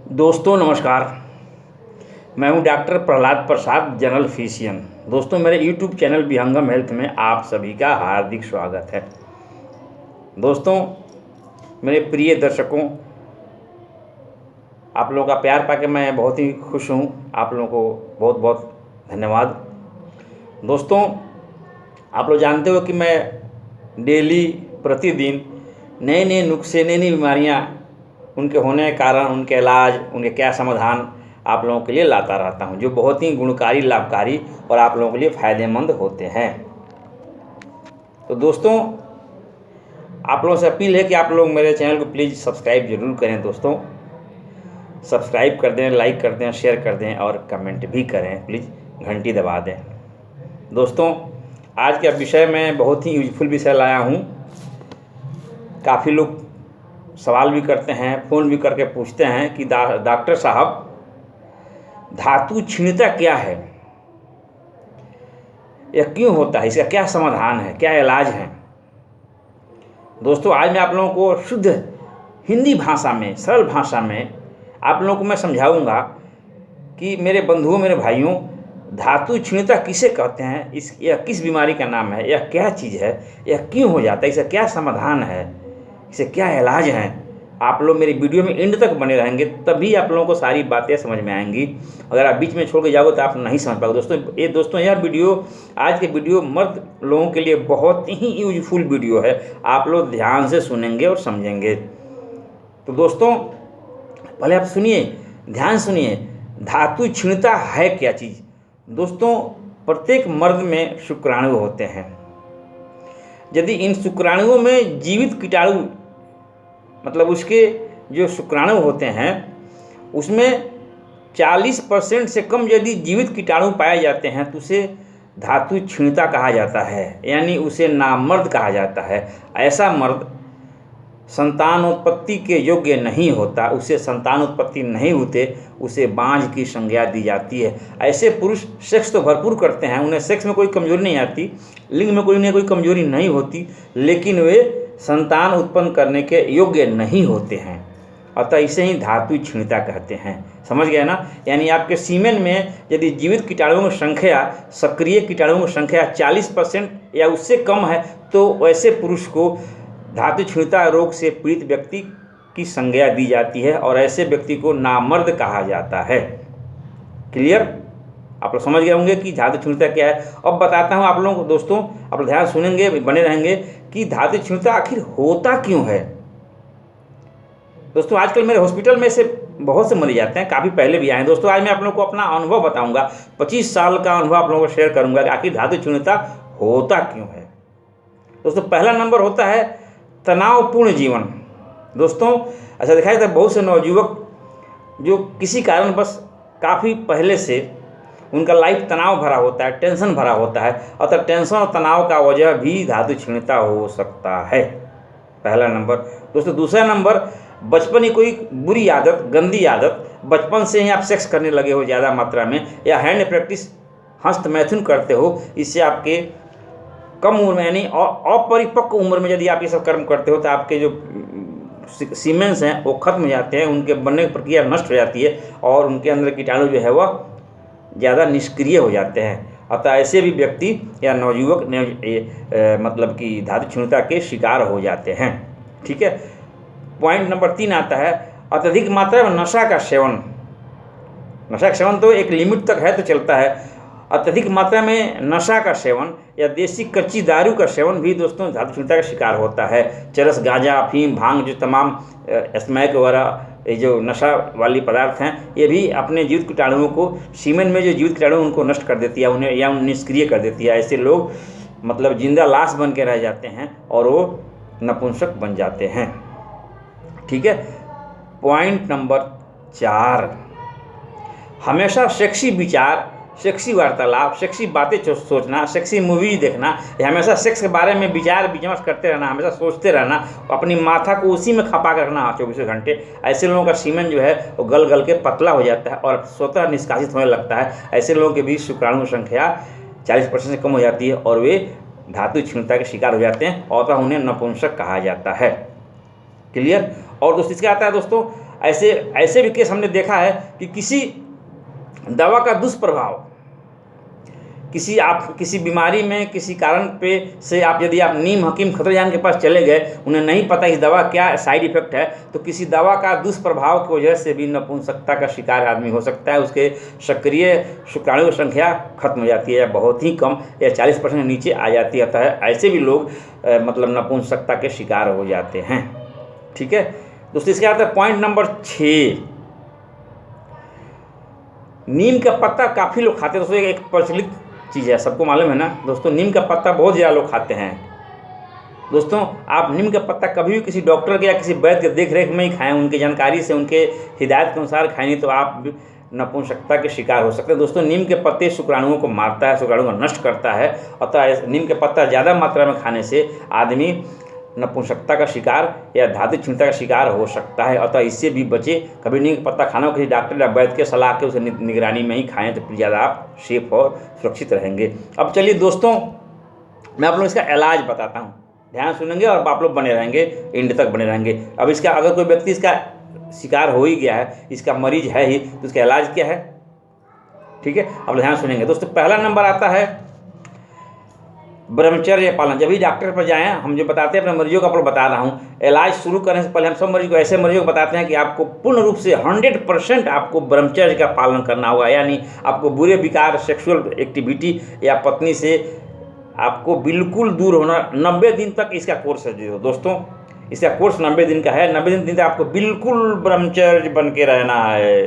दोस्तों नमस्कार। मैं हूं डॉक्टर प्रहलाद प्रसाद, जनरल फिजिशियन। दोस्तों मेरे यूट्यूब चैनल विहंगम हेल्थ में आप सभी का हार्दिक स्वागत है। दोस्तों मेरे प्रिय दर्शकों, आप लोगों का प्यार पाके मैं बहुत ही खुश हूं। आप लोगों को बहुत बहुत धन्यवाद। दोस्तों आप लोग जानते हो कि मैं डेली प्रतिदिन नए नए नुस्खे, नई नई बीमारियाँ, उनके होने के कारण, उनके इलाज, उनके क्या समाधान आप लोगों के लिए लाता रहता हूं, जो बहुत ही गुणकारी, लाभकारी और आप लोगों के लिए फ़ायदेमंद होते हैं। तो दोस्तों आप लोगों से अपील है कि आप लोग मेरे चैनल को प्लीज़ सब्सक्राइब जरूर करें। दोस्तों सब्सक्राइब कर दें, लाइक कर दें, शेयर कर दें और कमेंट भी करें। प्लीज़ घंटी दबा दें। दोस्तों आज का विषय मैं बहुत ही यूजफुल विषय लाया हूँ। काफ़ी लोग सवाल भी करते हैं, फ़ोन भी करके पूछते हैं कि डॉक्टर साहब धातु क्षीणता क्या है, यह क्यों होता है, इसका क्या समाधान है, क्या इलाज है। दोस्तों आज मैं आप लोगों को शुद्ध हिंदी भाषा में, सरल भाषा में आप लोगों को मैं समझाऊंगा कि मेरे बंधुओं, मेरे भाइयों, धातु क्षीणता किसे कहते हैं, यह किस बीमारी का नाम है, यह क्या चीज़ है, यह क्यों हो जाता है, इसका क्या समाधान है, इसे क्या इलाज है। आप लोग मेरी वीडियो में एंड तक बने रहेंगे तभी आप लोगों को सारी बातें समझ में आएंगी। अगर आप बीच में छोड़ के जाओगे तो आप नहीं समझ पाओगे। दोस्तों यह वीडियो, आज के वीडियो मर्द लोगों के लिए बहुत ही यूजफुल वीडियो है। आप लोग ध्यान से सुनेंगे और समझेंगे। तो दोस्तों पहले आप सुनिए, ध्यान सुनिए, धातु क्षीणता है क्या चीज़। दोस्तों प्रत्येक मर्द में शुक्राणु होते हैं। यदि इन शुक्राणुओं में जीवित कीटाणु, मतलब उसके जो शुक्राणु होते हैं उसमें 40% से कम यदि जीवित कीटाणु पाए जाते हैं तो उसे धातु क्षीणता कहा जाता है, यानी उसे नामर्द कहा जाता है। ऐसा मर्द संतानोत्पत्ति के योग्य नहीं होता, उसे संतान उत्पत्ति नहीं होते, उसे बांझ की संज्ञा दी जाती है। ऐसे पुरुष सेक्स तो भरपूर करते हैं, उन्हें सेक्स में कोई कमजोरी नहीं आती, लिंग में कोई कमजोरी नहीं होती, लेकिन वे संतान उत्पन्न करने के योग्य नहीं होते हैं। अतः इसे ही धातु क्षीणता कहते हैं। समझ गए ना। यानी आपके सीमेन में यदि जीवित कीटाणुओं की संख्या, सक्रिय कीटाणुओं की संख्या 40% या उससे कम है तो ऐसे पुरुष को धातु क्षीणता रोग से पीड़ित व्यक्ति की संज्ञा दी जाती है और ऐसे व्यक्ति को नामर्द कहा जाता है। क्लियर? आप लोग समझ गए होंगे कि धातु क्षीणता क्या है। अब बताता हूँ आप लोगों को। दोस्तों आप लोग ध्यान सुनेंगे, बने रहेंगे कि धातु क्षीणता आखिर होता क्यों है। दोस्तों आजकल मेरे हॉस्पिटल में से बहुत से मरीज जाते हैं, काफ़ी पहले भी आए हैं। दोस्तों आज मैं आप लोगों को अपना अनुभव बताऊंगा, 25 साल का अनुभव आप लोगों को शेयर करूंगा कि आखिर धातु क्षीणता होता क्यों है। दोस्तों पहला नंबर होता है तनावपूर्ण जीवन। दोस्तों ऐसा दिखाई देता है बहुत से नवयुवक जो किसी कारण बस काफ़ी पहले से उनका लाइफ तनाव भरा होता है, टेंशन भरा होता है, अतः टेंशन और तनाव का वजह भी धातु क्षीणता हो सकता है। पहला नंबर। दोस्तों दूसरा नंबर, बचपन की कोई बुरी आदत, गंदी आदत, बचपन से ही आप सेक्स करने लगे हो ज़्यादा मात्रा में, या हैंड प्रैक्टिस, हस्त मैथुन करते हो, इससे आपके कम उम्र में यानी अपरिपक्व उम्र में यदि आप ये सब कर्म करते हो तो आपके जो सीमेंस हैं वो खत्म हो जाते हैं, उनके बनने की प्रक्रिया नष्ट हो जाती है और उनके अंदर कीटाणु जो है वह ज़्यादा निष्क्रिय हो जाते हैं। अतः ऐसे भी व्यक्ति या नवयुवक मतलब कि धातु क्षीणता के शिकार हो जाते हैं। ठीक है। पॉइंट नंबर 3 आता है अत्यधिक मात्रा में नशा का सेवन। नशा का सेवन तो एक लिमिट तक है तो चलता है। अत्यधिक मात्रा में नशा का सेवन या देसी कच्ची दारू का सेवन भी दोस्तों धातु क्षीणता का शिकार होता है। चरस, गांजा, अफीम, भांग, जो तमाम स्मैक वगैरह ये जो नशा वाली पदार्थ हैं, ये भी अपने जीवित कीटाणुओं को, सीमेन में जो जीवित कीटाणु उनको नष्ट कर देती है, उन्हें या निष्क्रिय कर देती है। ऐसे लोग मतलब जिंदा लाश बन के रह जाते हैं और वो नपुंसक बन जाते हैं। ठीक है। पॉइंट नंबर 4, हमेशा सेक्सी विचार, सेक्सी वार्तालाप, सेक्सी बातें सोचना, सेक्सी मूवीज देखना, या हमेशा सेक्स के बारे में विचार विमर्श करते रहना, हमेशा सोचते रहना, अपनी माथा को उसी में खपा कर रखना 24 घंटे। ऐसे लोगों का सीमेन जो है वो गल गल के पतला हो जाता है और स्वतः निष्कासित होने लगता है। ऐसे लोगों के बीच शुक्राणु की संख्या 40% से कम हो जाती है और वे धातु क्षीणता के शिकार हो जाते हैं और उन्हें नपुंसक कहा जाता है। क्लियर। और दोस्तों इसका आता है दोस्तों ऐसे ऐसे भी केस हमने देखा है कि किसी दवा का दुष्प्रभाव, किसी बीमारी में किसी कारण पे से यदि आप नीम हकीम खतरजान के पास चले गए, उन्हें नहीं पता इस दवा क्या साइड इफेक्ट है, तो किसी दवा का दुष्प्रभाव की वजह से भी नपुंसकता का शिकार आदमी हो सकता है। उसके सक्रिय शुक्राणु की संख्या खत्म हो जाती है, बहुत ही कम या 40% नीचे आ जाती है। ऐसे भी लोग मतलब नपुंसकता के शिकार हो जाते हैं। ठीक है दोस्तों, इसके बाद पॉइंट नंबर 6, नीम का पत्ता काफ़ी लोग खाते हैं दोस्तों। एक प्रचलित चीज़ है, सबको मालूम है ना दोस्तों, नीम का पत्ता बहुत ज़्यादा लोग खाते हैं। दोस्तों आप नीम का पत्ता कभी भी किसी डॉक्टर के या किसी वैद्य के देख रेख में ही खाएं, उनकी जानकारी से, उनके हिदायत के अनुसार खाएं, नहीं तो आप नपुंसकता के शिकार हो सकते हैं। दोस्तों नीम के पत्ते शुक्राणुओं को मारता है, शुक्राणुओं को नष्ट करता है। अतः नीम के पत्ता ज़्यादा मात्रा में खाने से आदमी नपुंसकता का शिकार या धातु क्षीणता का शिकार हो सकता है। अतः इससे भी बचे। कभी नीम का पत्ता खाना हो, किसी डॉक्टर या वैद्य के सलाह के उसे निगरानी में ही खाएं, तो ज़्यादा आप सेफ और सुरक्षित रहेंगे। अब चलिए दोस्तों, मैं आप लोगों को इसका इलाज बताता हूँ, ध्यान सुनेंगे और आप लोग बने रहेंगे, एंड तक बने रहेंगे। अब इसका अगर कोई व्यक्ति इसका शिकार हो ही गया है, इसका मरीज है ही, तो इसका इलाज क्या है? ठीक है, अब ध्यान सुनेंगे दोस्तों। पहला नंबर आता है ब्रह्मचर्य पालन। जब भी डॉक्टर पर जाएं, हम जो बताते हैं अपने मरीजों को आप लोग बता रहा हूँ, इलाज शुरू करने से पहले हम सब मरीज को, ऐसे मरीजों को बताते हैं कि आपको पूर्ण रूप से 100% आपको ब्रह्मचर्य का पालन करना होगा। यानी आपको बुरे विकार, सेक्सुअल एक्टिविटी या पत्नी से आपको बिल्कुल दूर होना। 90 दिन तक इसका कोर्स है दोस्तों, इसका कोर्स 90 दिन का है। 90 दिन तक आपको बिल्कुल ब्रह्मचर्य बन के रहना है,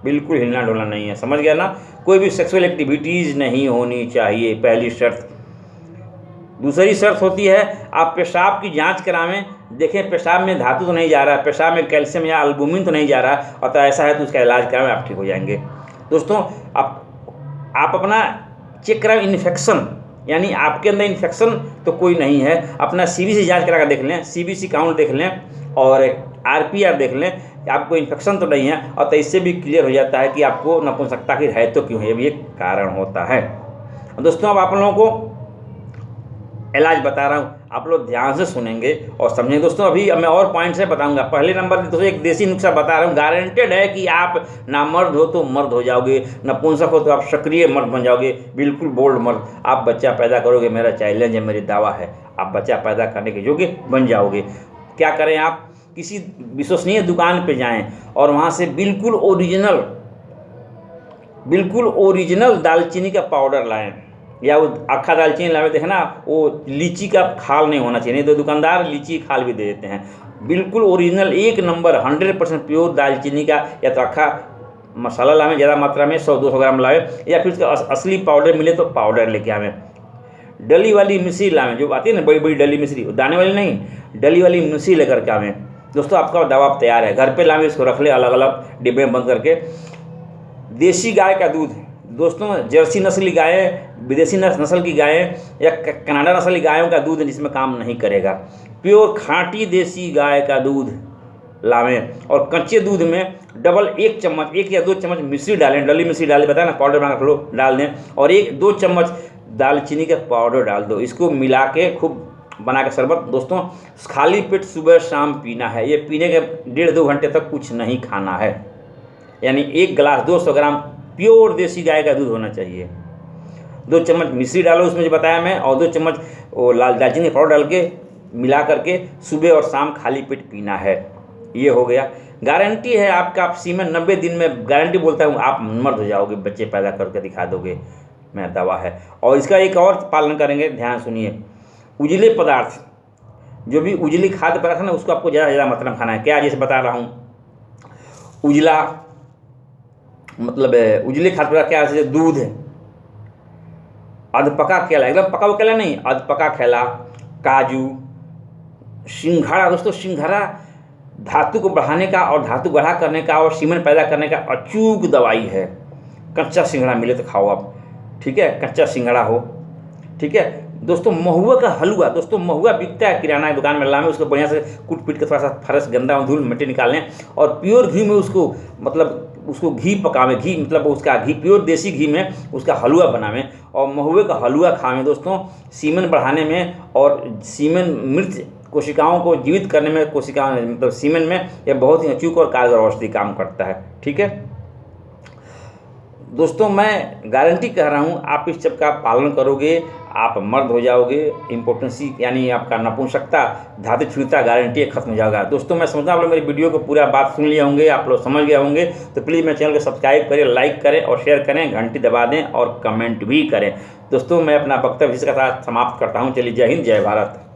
बिल्कुल हिलना डोलना नहीं है, समझ गया ना। कोई भी सेक्सुअल एक्टिविटीज़ नहीं होनी चाहिए, पहली शर्त। दूसरी शर्त होती है आप पेशाब की जांच करावें, देखें पेशाब में धातु तो नहीं जा रहा है, पेशाब में कैल्शियम या एल्बुमिन तो नहीं जा रहा है। अतः ऐसा है तो उसका इलाज करावें, आप ठीक हो जाएंगे। दोस्तों आप अपना चेक कराएं इन्फेक्शन, यानी आपके अंदर इन्फेक्शन तो कोई नहीं है। अपना CBC जांच करा कर देख लें, CBC काउंट देख लें और RPR देख लें, आपको इन्फेक्शन तो नहीं है। और तो इससे भी क्लियर हो जाता है कि आपको नपुंसकता की है तो क्यों है, ये भी एक कारण होता है। दोस्तों अब आप लोगों को इलाज बता रहा हूँ, आप लोग ध्यान से सुनेंगे और समझेंगे। दोस्तों अभी मैं और पॉइंट से बताऊंगा। पहले नंबर दोस्तों एक देसी नुस्खा बता रहा हूँ, गारंटेड है कि आप ना मर्द हो तो मर्द हो जाओगे, नपुंसक हो तो आप सक्रिय मर्द बन जाओगे, बिल्कुल बोल्ड मर्द। आप बच्चा पैदा करोगे, मेरा चैलेंज है, मेरी दावा है, आप बच्चा पैदा करने के योग्य बन जाओगे। क्या करें, आप किसी विश्वसनीय दुकान पर जाएँ और वहाँ से बिल्कुल ओरिजिनल दालचीनी का पाउडर लाएँ, या वो अक्खा दालचीनी लावे। देखना वो लीची का खाल नहीं होना चाहिए, नहीं तो दुकानदार लीची खाल भी दे देते हैं। बिल्कुल ओरिजिनल 1 नंबर 100% प्योर दालचीनी का या तो अक्खा मसाला लावे, ज़्यादा मात्रा में 100-200 ग्राम लावे, या फिर उसका असली पाउडर मिले तो पाउडर लेके आवें। डली वाली मिश्री लावें, जो आती है ना बड़ी बड़ी डली मिश्री, दाने वाली नहीं, डली वाली मिश्री लेकर के आवें। दोस्तों आपका दवा तैयार है, घर पर लावें, इसको रख ले अलग अलग डिब्बे में बंद करके। देसी गाय का दूध, दोस्तों जर्सी नस्ल की गायें, विदेशी नस्ल की गायें या कनाडा नस्ल की गायों का दूध जिसमें काम नहीं करेगा। प्योर खाँटी देसी गाय का दूध लावें और कच्चे दूध में डबल 1 चम्मच 1 या 2 चम्मच मिश्री डालें, डली मिश्री डालें, बताया ना पाउडर बना लो, डाल दें, और 1-2 चम्मच दालचीनी का पाउडर डाल दो। इसको मिला के खूब बना के शरबत दोस्तों खाली पेट सुबह शाम पीना है। ये पीने के 1.5-2 घंटे तक कुछ नहीं खाना है। यानी 1 गिलास 200 ग्राम प्योर देसी गाय का दूध होना चाहिए। 2 चम्मच मिश्री डालो उसमें जो बताया मैं, और 2 चम्मच वो लाल दालचीनी पाउडर डाल के मिला करके सुबह और शाम खाली पेट पीना है। ये हो गया, गारंटी है आपका। आप सीमेन 90 दिन में गारंटी बोलता हूँ, आप मर्द हो जाओगे, बच्चे पैदा करके दिखा दोगे, मेरा दावा है। और इसका एक और पालन करेंगे, ध्यान सुनिए। उजले पदार्थ, जो भी उजली खाद्य पदार्थ है ना, उसको आपको ज़्यादा मात्रा में खाना है। क्या जैसे बता रहा हूँ, उजला मतलब उजले खाद्य पदार्थ क्या, जैसे दूध, अधपका केला, एकदम पका हुआ केला नहीं, अधपका केला, काजू, सिंघाड़ा। दोस्तों सिंघाड़ा धातु को बढ़ाने का और धातु गढ़ा करने का और सीमेंट पैदा करने का अचूक दवाई है। कच्चा सिंघाड़ा मिले तो खाओ आप, ठीक है, कच्चा सिंघाड़ा हो, ठीक है। दोस्तों महुआ का हलवा, दोस्तों महुआ बिकता है किराना दुकान में, लाएं, उसको बढ़िया से कूट पीट के थोड़ा सा फरस गंदा और धूल मिट्टी निकाल लें और प्योर घी में उसको मतलब उसको घी पकावें, घी मतलब उसका घी प्योर देसी घी में उसका हलवा बनावें और महुए का हलवा खावें। दोस्तों सीमेन बढ़ाने में और सीमेन मिर्च कोशिकाओं को जीवित करने में, कोशिकाओं मतलब सीमेन में यह बहुत ही अचूक और कारगर औषधि काम करता है। ठीक है दोस्तों, मैं गारंटी कह रहा हूँ, आप इस सब का पालन करोगे, आप मर्द हो जाओगे। इम्पोर्टेंसी यानी आपका नपुंसकता, धातु क्षुणिता गारंटी खत्म हो जाएगा। दोस्तों मैं समझता हूँ आप लोग मेरी वीडियो को पूरा बात सुन लिए होंगे, आप लोग समझ गए होंगे। तो प्लीज़ मेरे चैनल को सब्सक्राइब करें, लाइक करें और शेयर करें, घंटी दबा दें और कमेंट भी करें। दोस्तों मैं अपना वक्तव्य इसके साथ समाप्त करता हूँ। चलिए, जय हिंद, जय भारत।